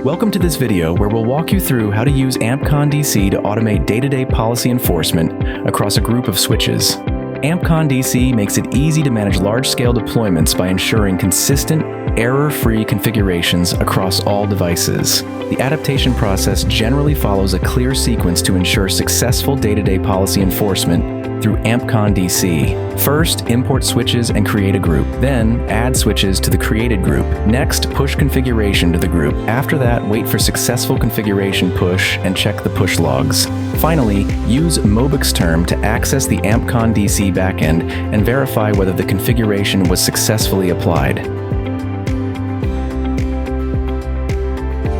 Welcome to this video where we'll walk you through how to use AmpCon-DC to automate day-to-day policy enforcement across a group of switches. AmpCon-DC makes it easy to manage large-scale deployments by ensuring consistent, error-free configurations across all devices. The adaptation process generally follows a clear sequence to ensure successful day-to-day policy enforcement through AmpCon-DC. First, import switches and create a group. Then, add switches to the created group. Next, push configuration to the group. After that, wait for successful configuration push and check the push logs. Finally, use MobXterm to access the AmpCon-DC backend and verify whether the configuration was successfully applied.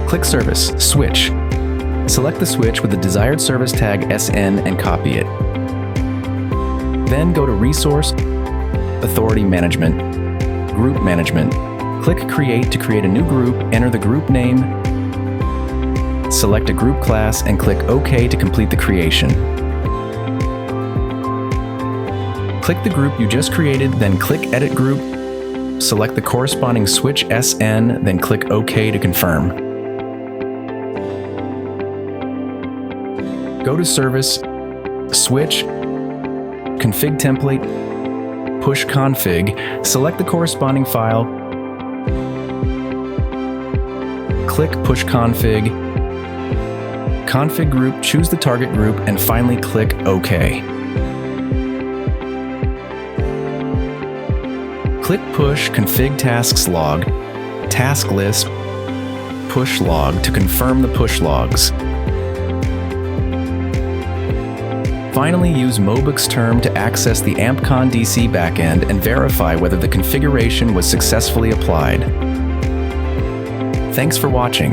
Click Service, Switch. Select the switch with the desired service tag SN and copy it. Then go to Resource, Authority Management, Group Management. Click Create to create a new group, enter the group name, select a group class, and click OK to complete the creation. Click the group you just created, then click Edit Group, select the corresponding switch SN, then click OK to confirm. Go to Service, Switch, Config Template, Push Config, select the corresponding file, click Push Config, Config Group, choose the target group, and finally click OK. Click Push Config Tasks Log, Task List, Push Log to confirm the push logs. Finally, use MobXterm to access the AmpCon-DC backend and verify whether the configuration was successfully applied. Thanks for watching.